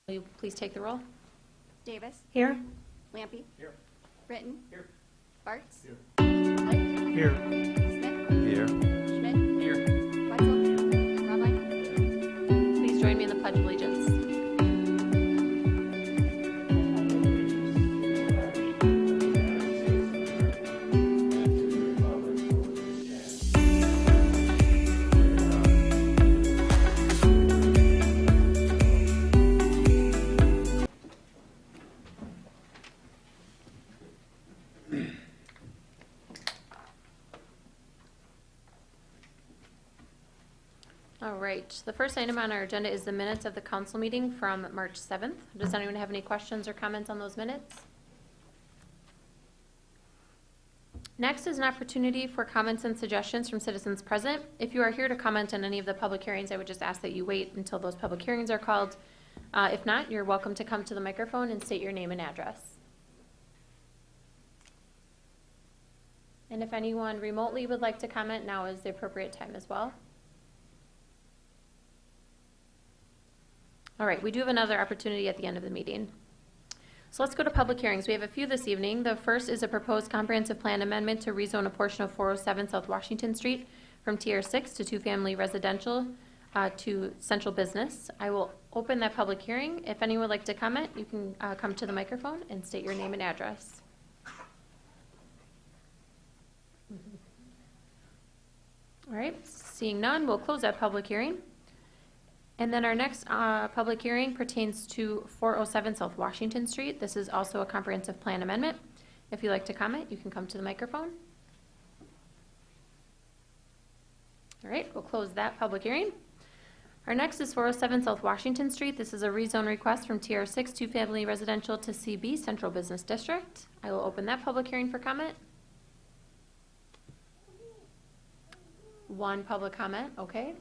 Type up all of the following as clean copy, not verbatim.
Will you please take the roll? Davis. Here. Lampy. Here. Britton. Here. Bartz. Here. Blake. Here. Smith. Here. Schmidt. Here. Wetzel. Robline. Please join me in the Pledge of Allegiance. All right, the first item on our agenda is the minutes of the council meeting from March 7th. Does anyone have any questions or comments on those minutes? Next is an opportunity for comments and suggestions from citizens present. If you are here to comment on any of the public hearings, I would just ask that you wait until those public hearings are called. If not, you're welcome to come to the microphone and state your name and address. And if anyone remotely would like to comment, now is the appropriate time as well. All right, we do have another opportunity at the end of the meeting. So let's go to public hearings. We have a few this evening. The first is a proposed comprehensive plan amendment to rezone a portion of 407 South Washington Street from TR6 to two-family residential to central business. I will open that public hearing. If anyone would like to comment, you can come to the microphone and state your name and address. All right, seeing none, we'll close that public hearing. And then our next public hearing pertains to 407 South Washington Street. This is also a comprehensive plan amendment. If you'd like to comment, you can come to the microphone. All right, we'll close that public hearing. Our next is 407 South Washington Street. This is a rezone request from TR6 two-family residential to CB Central Business District. I will open that public hearing for comment. One public comment, okay.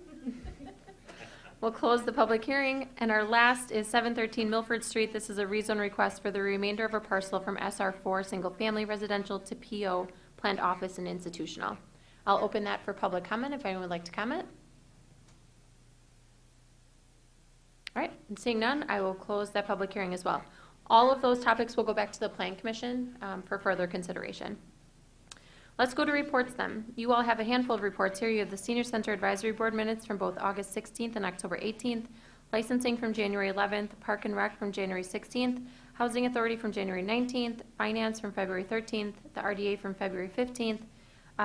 We'll close the public hearing, and our last is 713 Milford Street. This is a rezone request for the remainder of a parcel from SR4 single-family residential to PO planned office and institutional. I'll open that for public comment if anyone would like to comment. All right, and seeing none, I will close that public hearing as well. All of those topics will go back to the Plan Commission for further consideration. Let's go to reports then. You all have a handful of reports here. You have the Senior Center Advisory Board minutes from both August 16th and October 18th, licensing from January 11th, Park and Rec from January 16th, Housing Authority from January 19th, Finance from February 13th, the RDA from February 15th,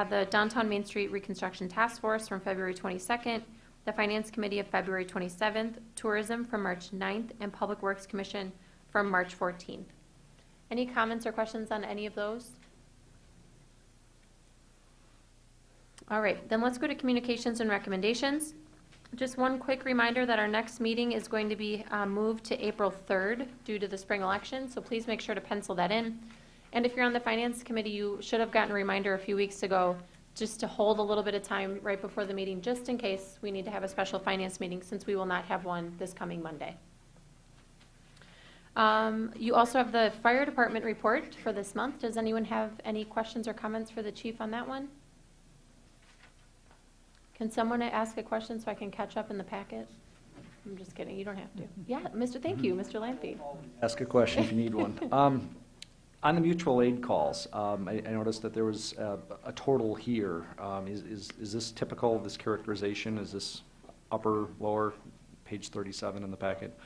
the Downtown Main Street Reconstruction Task Force from February 22nd, the Finance Committee of February 27th, Tourism from March 9th, and Public Works Commission from March 14th. Any comments or questions on any of those? All right, then let's go to communications and recommendations. Just one quick reminder that our next meeting is going to be moved to April 3rd due to the spring election, so please make sure to pencil that in. And if you're on the Finance Committee, you should have gotten a reminder a few weeks ago just to hold a little bit of time right before the meeting, just in case we need to have a special finance meeting, since we will not have one this coming Monday. You also have the Fire Department report for this month. Does anyone have any questions or comments for the chief on that one? Can someone ask a question so I can catch up in the packet? I'm just kidding, you don't have to. Yeah, thank you, Mr. Lampy. Ask a question if you need one. On the mutual aid calls, I noticed that there was a total here. Is this typical, this characterization? Is this upper, lower, page 37 in the packet?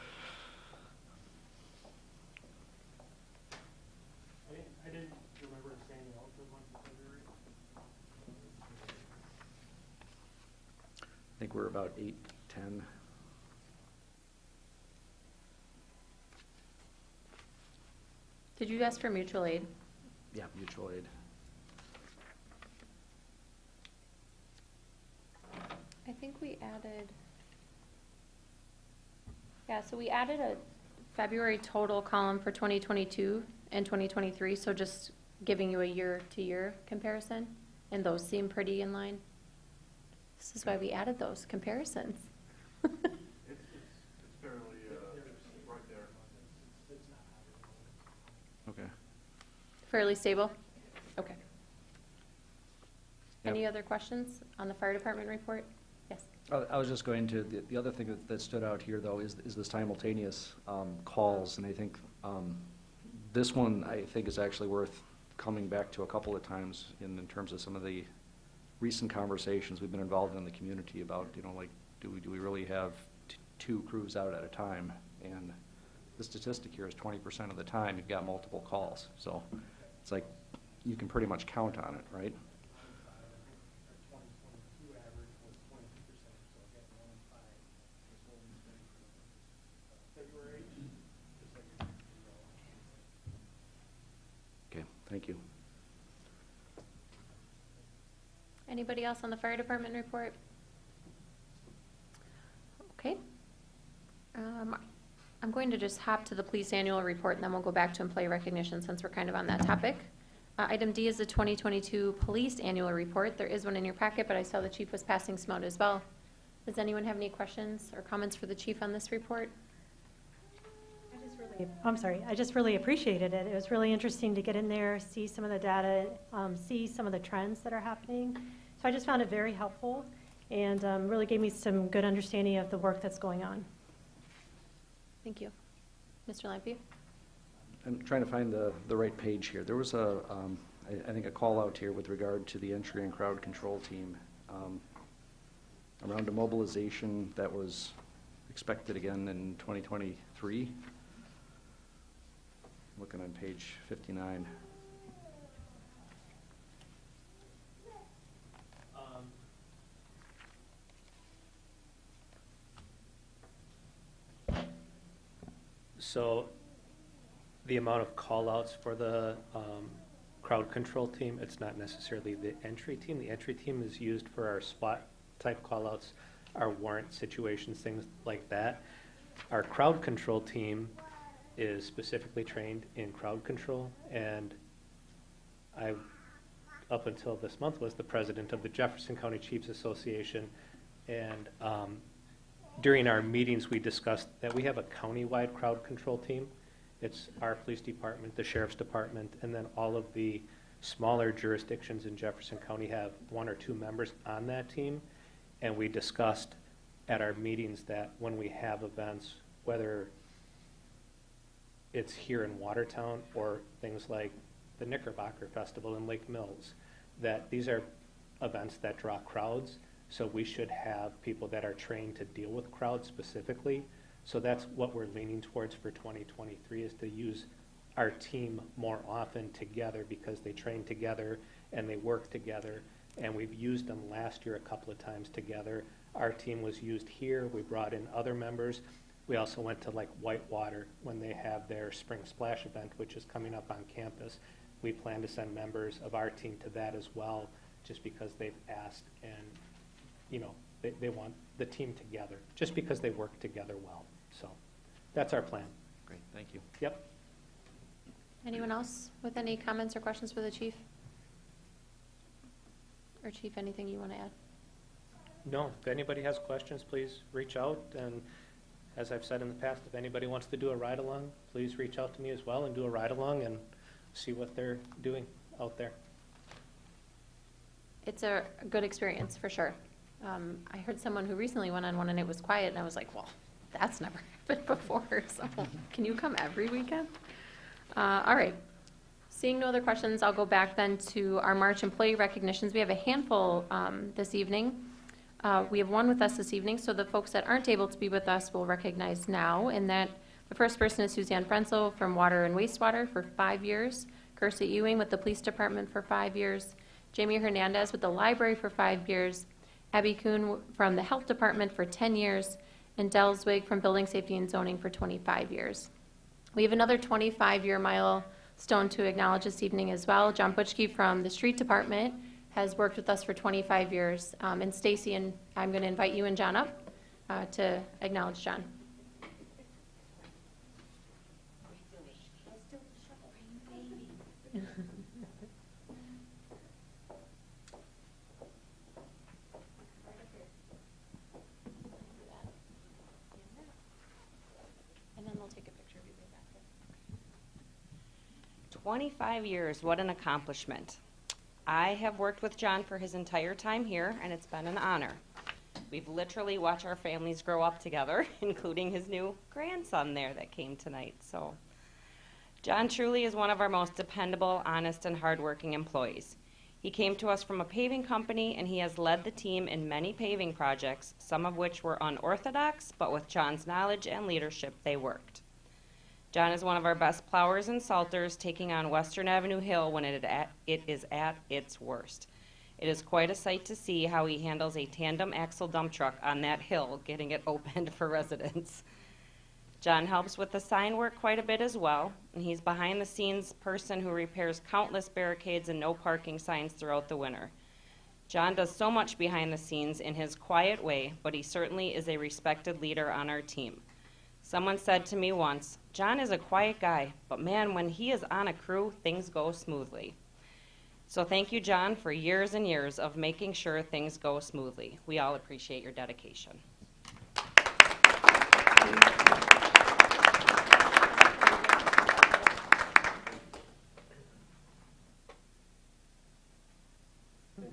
I didn't remember saying the out for the month of February. I think we're about 8, 10. Did you ask for mutual aid? Yeah, mutual aid. I think we added, yeah, so we added a February total column for 2022 and 2023, so just giving you a year-to-year comparison, and those seem pretty in line. This is why we added those comparisons. It's fairly right there. Okay. Fairly stable? Okay. Yep. Any other questions on the fire department report? Yes. I was just going to, the other thing that stood out here, though, is the simultaneous calls, and I think this one, I think, is actually worth coming back to a couple of times in terms of some of the recent conversations we've been involved in the community about, like, do we really have two crews out at a time? And the statistic here is 20% of the time you've got multiple calls, so it's like you can pretty much count on it, right? Our 2022 average was 22%, so again, 1 in 5 is what we've been for February, just like you're Okay, thank you. Anybody else on the fire department report? Okay. I'm going to just hop to the police annual report, and then we'll go back to employee recognition since we're kind of on that topic. Item D is the 2022 police annual report. There is one in your packet, but I saw the chief was passing some out as well. Does anyone have any questions or comments for the chief on this report? I just really appreciated it. It was really interesting to get in there, see some of the data, see some of the trends that are happening. So I just found it very helpful and really gave me some good understanding of the work that's going on. Thank you. Mr. Lampe? I'm trying to find the right page here. There was I think a call out here with regard to the entry and crowd control team around a mobilization that was expected again in 2023. Looking on page 59. So the amount of call-outs for the crowd control team, it's not necessarily the entry team. The entry team is used for our SWAT type call-outs, our warrant situations, things like that. Our crowd control team is specifically trained in crowd control, and I, up until this month, was the president of the Jefferson County Chiefs Association, and during our meetings, we discussed that we have a county-wide crowd control team. It's our police department, the sheriff's department, and then all of the smaller jurisdictions in Jefferson County have 1 or 2 members on that team. And we discussed at our meetings that when we have events, whether it's here in Watertown or things like the Knickerbocker Festival in Lake Mills, that these are events that draw crowds. So we should have people that are trained to deal with crowds specifically. So that's what we're leaning towards for 2023, is to use our team more often together because they train together and they work together. And we've used them last year a couple of times together. Our team was used here. We brought in other members. We also went to like Whitewater when they have their Spring Splash event, which is coming up on campus. We plan to send members of our team to that as well, just because they've asked, and they want the team together, just because they work together well. So that's our plan. Great, thank you. Yep. Anyone else with any comments or questions for the chief? Or chief, anything you want to add? No, if anybody has questions, please reach out. And as I've said in the past, if anybody wants to do a ride-along, please reach out to me as well and do a ride-along and see what they're doing out there. It's a good experience, for sure. I heard someone who recently went on one and it was quiet, and I was like, well, that's never happened before, so can you come every weekend? All right. Seeing no other questions, I'll go back then to our March employee recognitions. We have a handful this evening. We have one with us this evening, so the folks that aren't able to be with us will recognize now, and that the first person is Suzanne Frenzel from Water and Wastewater for 5 years, Kirsta Ewing with the Police Department for 5 years, Jamie Hernandez with the Library for 5 years, Abby Kuhn from the Health Department for 10 years, and Del Zwig from Building Safety and Zoning for 25 years. We have another 25-year milestone to acknowledge this evening as well. John Butchke from the Street Department has worked with us for 25 years. And Stacy, and I'm going to invite you and John up to acknowledge John. And then we'll take a picture of you right back there. 25 years, what an accomplishment. I have worked with John for his entire time here, and it's been an honor. We've literally watched our families grow up together, including his new grandson there that came tonight. So John truly is one of our most dependable, honest, and hardworking employees. He came to us from a paving company, and he has led the team in many paving projects, some of which were unorthodox, but with John's knowledge and leadership, they worked. John is one of our best plowers and salters, taking on Western Avenue Hill when it is at its worst. It is quite a sight to see how he handles a tandem axle dump truck on that hill, getting it opened for residents. John helps with the sign work quite a bit as well, and he's behind the scenes person who repairs countless barricades and no parking signs throughout the winter. John does so much behind the scenes in his quiet way, but he certainly is a respected leader on our team. Someone said to me once, "John is a quiet guy, but man, when he is on a crew, things go smoothly." So thank you, John, for years and years of making sure things go smoothly. We all appreciate your dedication. Thank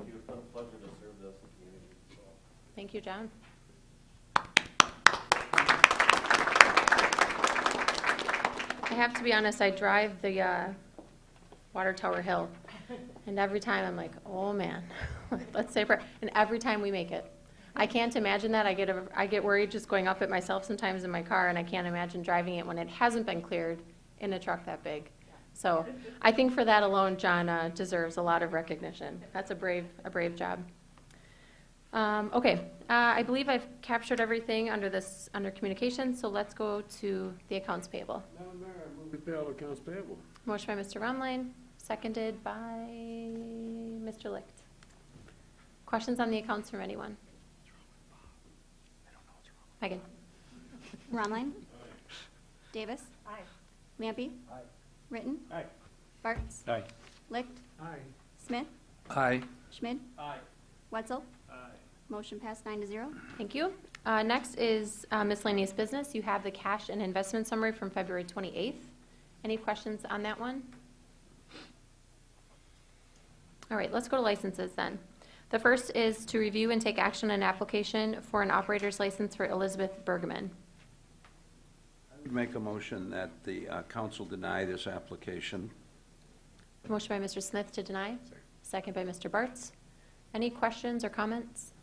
you. It's been a pleasure to serve this community. Thank you, John. I have to be honest, I drive the Water Tower Hill, and every time I'm like, oh man, let's say prayer. And every time we make it. I can't imagine that. I get worried just going up it myself sometimes in my car, and I can't imagine driving it when it hasn't been cleared in a truck that big. So I think for that alone, John deserves a lot of recognition. That's a brave job. Okay, I believe I've captured everything under communication, so let's go to the accounts payable. Madam Mayor, I move we pay all accounts payable. Motion by Mr. Rumline, seconded by Mr. Licht. Questions on the accounts from anyone? Megan? Ronline? Davis? Lampy? Ritten? Aye. Bartz? Aye. Licht? Aye. Smith? Aye. Schmid? Aye. Wetzel? Aye. Motion passed 9-0. Thank you. Next is miscellaneous business. You have the cash and investment summary from February 28th. Any questions on that one? All right, let's go to licenses then. The first is to review and take action on an application for an operator's license for Elizabeth Bergman. I would make a motion that the council deny this application. Motion by Mr. Smith to deny. Second by Mr. Bartz. Any questions or comments?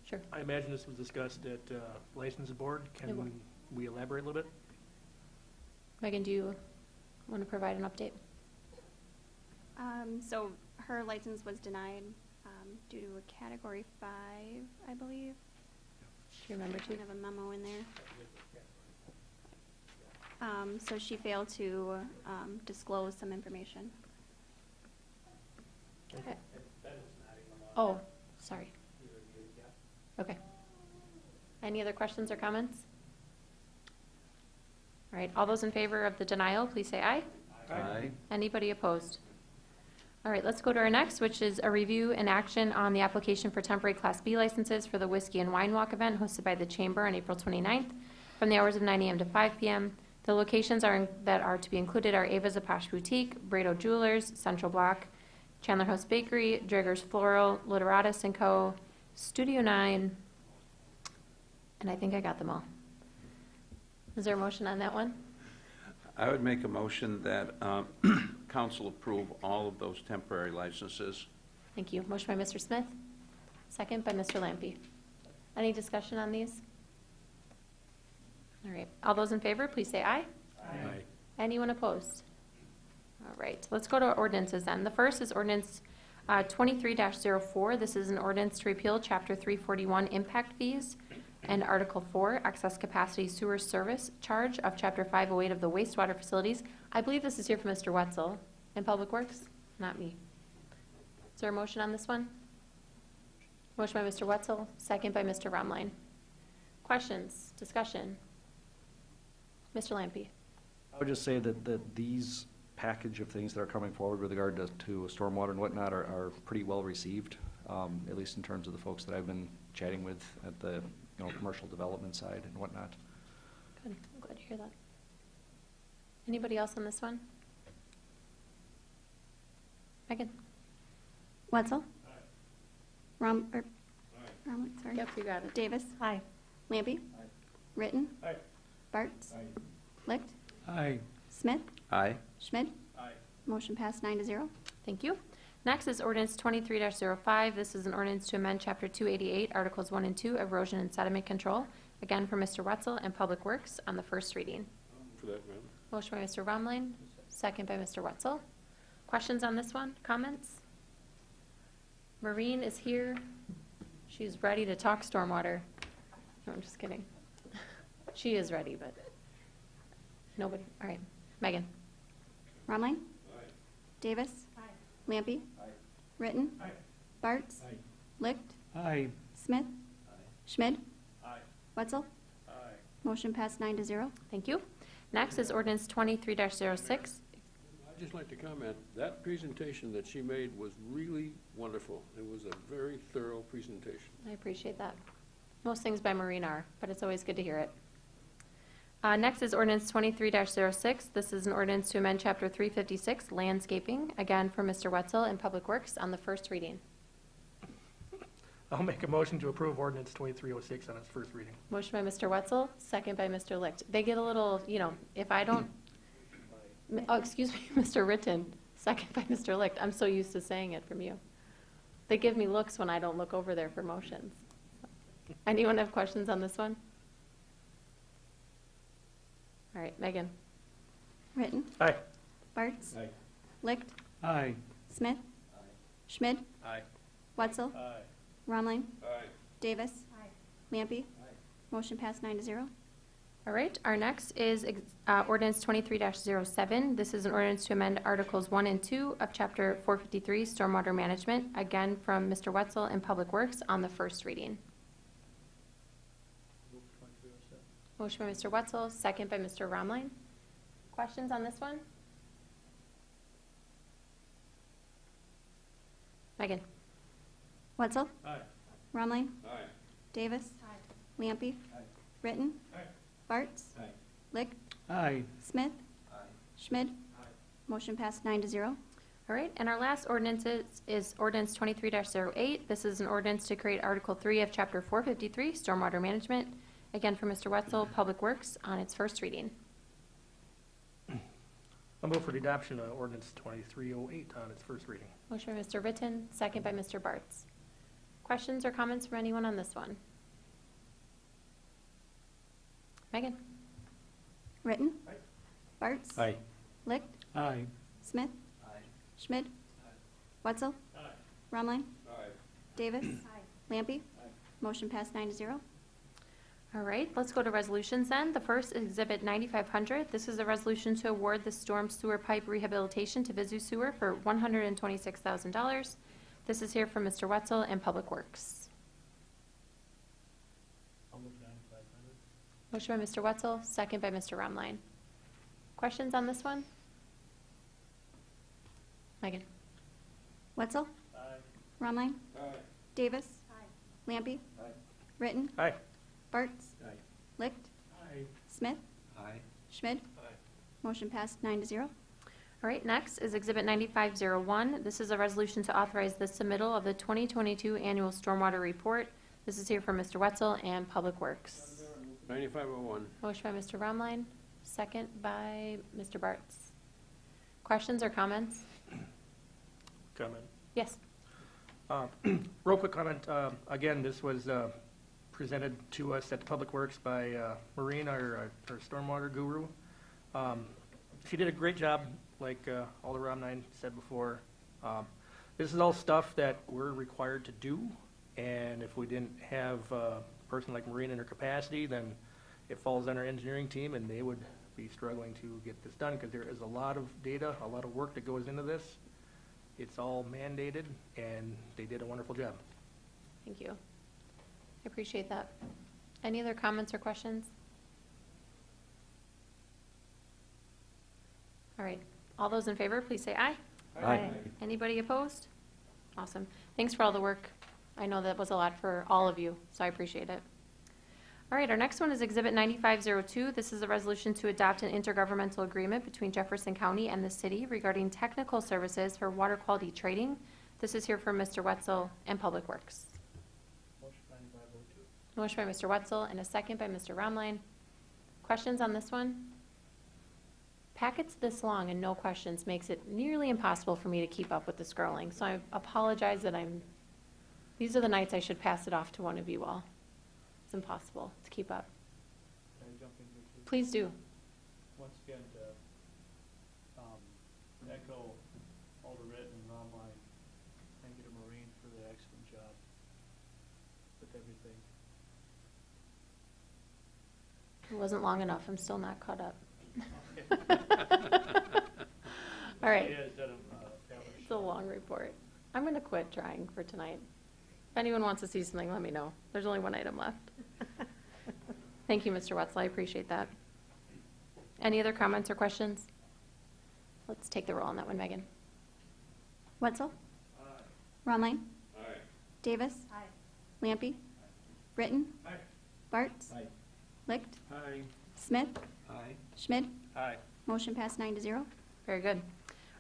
Sure. I imagine this was discussed at License Board. It was. Can we elaborate a little bit? Megan, do you want to provide an update? So her license was denied due to a Category 5, I believe. Do you remember I to? have a memo in there. So she failed to disclose some information. Okay. Oh, sorry. Okay. Any other questions or comments? All right, all those in favor of the denial, please say aye. Aye. Anybody opposed? All right, let's go to our next, which is a review and action on the application for temporary Class B licenses for the Whiskey and Wine Walk event hosted by the Chamber on April 29th from the hours of 9 a.m. to 5 p.m. The locations that are to be included are Ava's A Posh Boutique, Brado Jewelers, Central Block, Chandler House Bakery, Drager's Floral, Literatus & Co., Studio 9, and I think I got them all. Is there a motion on that one? I would make a motion that council approve all of those temporary licenses. Thank you. Motion by Mr. Smith, second by Mr. Lampy. Any discussion on these? All right. All those in favor, please say aye. Aye. Anyone opposed? All right. Let's go to ordinances then. The first is ordinance 23-04. This is an ordinance to repeal Chapter 341 impact fees and Article 4 excess capacity sewer service charge of Chapter 508 of the wastewater facilities. I believe this is here from Mr. Wetzel in Public Works, not me. Is there a motion on this one? Motion by Mr. Wetzel, second by Mr. Rumline. Questions, discussion? Mr. Lampy. I would just say that these package of things that are coming forward with regard to stormwater and whatnot are pretty well received, at least in terms of the folks that I've been chatting with at the commercial development side and whatnot. Good, I'm glad to hear that. Anybody else on this one? Megan? Wetzel? Sorry. Yep, you got it. Davis. Aye. Lampy. Ritten. Aye. Bartz. Aye. Licht. Aye. Smith. Aye. Schmidt. Aye. Motion passed 9-0. Thank you. Next is ordinance 23-05. This is an ordinance to amend Chapter 288, Articles 1 and 2, Erosion and Sediment Control. Again, for Mr. Wetzel and Public Works on the first reading. For that, ma'am. Motion by Mr. Rumline, second by Mr. Wetzel. Questions on this one? Comments? Maureen is here. She's ready to talk stormwater. No, I'm just kidding. She is ready, but nobody. All right. Megan? Rumline. Aye. Davis. Lampy. Aye. Ritten. Aye. Bartz. Aye. Licht. Aye. Smith. Schmidt. Aye. Wetzel. Aye. Motion passed 9-0. Thank you. Next is ordinance 23-06. I'd just like to comment, that presentation that she made was really wonderful. It was a very thorough presentation. I appreciate that. Most things by Maureen are, but it's always good to hear it. Next is ordinance 23-06. This is an ordinance to amend Chapter 356, Landscaping, again for Mr. Wetzel and Public Works on the first reading. I'll make a motion to approve ordinance 2306 on its first reading. Motion by Mr. Wetzel, second by Mr. Licht. They get a little, if I don't, oh, excuse me, Mr. Ritten, second by Mr. Licht. I'm so used to saying it from you. They give me looks when I don't look over there for motions. Anyone have questions on this one? All right, Megan. Ritten. Aye. Bartz. Aye. Licht. Aye. Smith. Schmidt. Aye. Wetzel. Aye. Rumline. Aye. Davis. Lampy. Motion passed 9-0. All right, our next is ordinance 23-07. This is an ordinance to amend Articles 1 and 2 of Chapter 453, Stormwater Management, again from Mr. Wetzel and Public Works on the first reading. Motion by Mr. Wetzel, second by Mr. Romline. Questions on this one? Megan? Wetzel. Aye. Rumline. Aye. Davis. Lampy. Aye. Ritten. Aye. Bartz. Aye. Licht. Aye. Smith. Aye. Schmidt. Aye. Motion passed 9-0. All right, and our last ordinance is ordinance 23-08. This is an ordinance to create Article 3 of Chapter 453, Stormwater Management, again for Mr. Wetzel, Public Works, on its first reading. I'll move for the adoption of ordinance 2308 on its first reading. Motion by Mr. Ritten, second by Mr. Bartz. Questions or comments from anyone on this one? Megan? Ritten. Aye. Bartz. Aye. Licht. Aye. Smith. Aye. Schmidt. Wetzel. Aye. Rumline. Aye. Davis. Lampy. Aye. Motion passed 9-0. All right, let's go to resolutions then. The first is Exhibit 9500. This is a resolution to award the storm sewer pipe rehabilitation to Visu Sewer for $126,000. This is here from Mr. Wetzel and Public Works. I'll move 9500. Motion by Mr. Wetzel, second by Mr. Romline. Questions on this one? Megan? Wetzel. Aye. Rumline. Aye. Davis. Lampy. Aye. Ritten. Aye. Bartz. Aye. Licht. Aye. Smith. Aye. Schmidt. Aye. Motion passed 9-0. All right, next is Exhibit 9501. This is a resolution to authorize the submittal of the 2022 Annual Stormwater Report. This is here from Mr. Wetzel and Public Works. 9501. Motion by Mr. Romline, second by Mr. Bartz. Questions or comments? Comment. Yes. Real quick comment. Again, this was presented to us at the Public Works by Maureen, our stormwater guru. She did a great job, like Alder Romnine said before. This is all stuff that we're required to do, and if we didn't have a person like Maureen in her capacity, then it falls on our engineering team, and they would be struggling to get this done, because there is a lot of data, a lot of work that goes into this. It's all mandated, and they did a wonderful job. Thank you. I appreciate that. Any other comments or questions? All right. All those in favor, please say aye. Aye. Anybody opposed? Awesome. Thanks for all the work. I know that was a lot for all of you, so I appreciate it. All right, our next one is Exhibit 9502. This is a resolution to adopt an intergovernmental agreement between Jefferson County and the city regarding technical services for water quality trading. This is here from Mr. Wetzel and Public Works. Motion Motion by Mr. Wetzel and a second by Mr. Romline. Questions on this one? Packets this long and no questions makes it nearly impossible for me to keep up with the scrolling. So I apologize that these are the nights I should pass it off to one of you all. It's impossible to keep up. Can I jump in here too? Please do. Once again, to echo Alderette and Romline, thank you to Maureen for the excellent job with everything. It wasn't long enough. I'm still not caught up. All right. She has done fabulous It's a long report. I'm going to quit trying for tonight. If anyone wants to see something, let me know. There's only one item left. Thank you, Mr. Wetzel. I appreciate that. Any other comments or questions? Let's take the roll on that one, Megan. Wetzel? Romline? Davis? Lampy? Britton? Bartz? Licht? Smith? Schmid? Aye. Motion passed 9-0. Very good.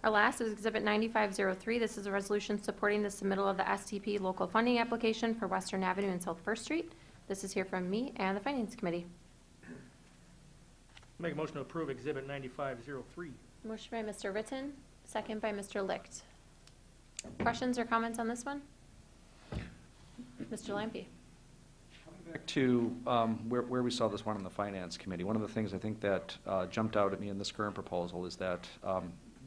Our last is Exhibit 9503. This is a resolution supporting the submittal of the STP local funding application for Western Avenue and South First Street. This is here from me and the Finance Committee. Make a motion to approve Exhibit 9503. Motion by Mr. Ritten, second by Mr. Licht. Questions or comments on this one? Mr. Lampe. Back to where we saw this one in the Finance Committee, one of the things I think that jumped out at me in this current proposal is that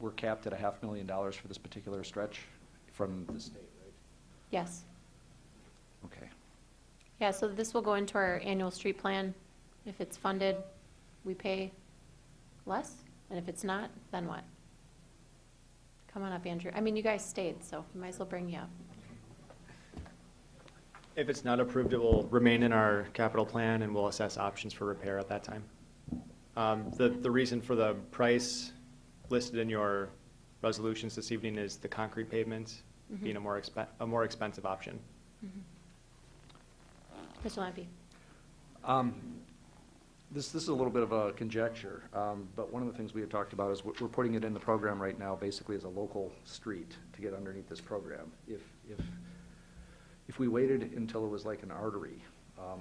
we're capped at $500,000 for this particular stretch from the state, right? Yes. Okay. Yeah, so this will go into our annual street plan. If it's funded, we pay less, and if it's not, then what? Come on up, Andrew. I mean, you guys stayed, so we might as well bring you up. If it's not approved, it will remain in our capital plan, and we'll assess options for repair at that time. The reason for the price listed in your resolutions this evening is the concrete pavement being a more expensive option. Mr. Lampe. This is a little bit of a conjecture, but one of the things we had talked about is we're putting it in the program right now basically as a local street to get underneath this program. If we waited until it was like an artery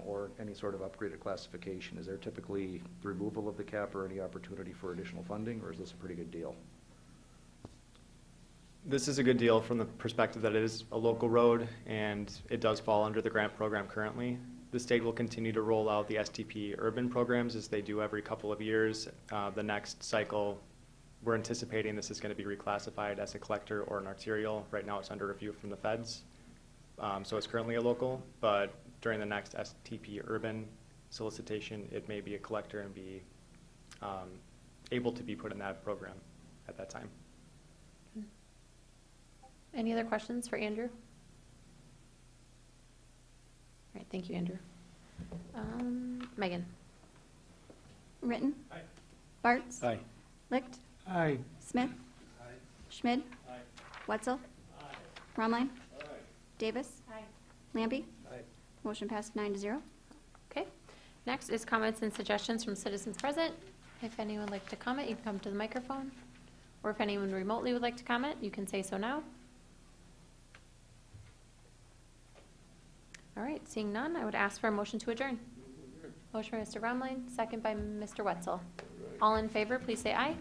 or any sort of upgraded classification, is there typically the removal of the cap or any opportunity for additional funding, or is this a pretty good deal? This is a good deal from the perspective that it is a local road, and it does fall under the grant program currently. The state will continue to roll out the STP urban programs as they do every couple of years. The next cycle, we're anticipating this is going to be reclassified as a collector or an arterial. Right now it's under review from the feds. So it's currently a local, but during the next STP urban solicitation, it may be a collector and be able to be put in that program at that time. Any other questions for Andrew? All right, thank you, Andrew. Megan. Ritten? Bartz? Licht? Smith? Schmid? Wetzel? Romline? Davis? Lampy? Motion passed 9-0. Okay. Next is comments and suggestions from citizens present. If anyone would like to comment, you can come to the microphone. Or if anyone remotely would like to comment, you can say so now. All right, seeing none, I would ask for a motion to adjourn. Motion by Mr. Romline, second by Mr. Wetzel. All in favor, please say aye.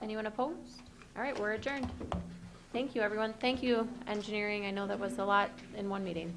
Anyone opposed? All right, we're adjourned. Thank you, everyone. Thank you, engineering. I know that was a lot in one meeting.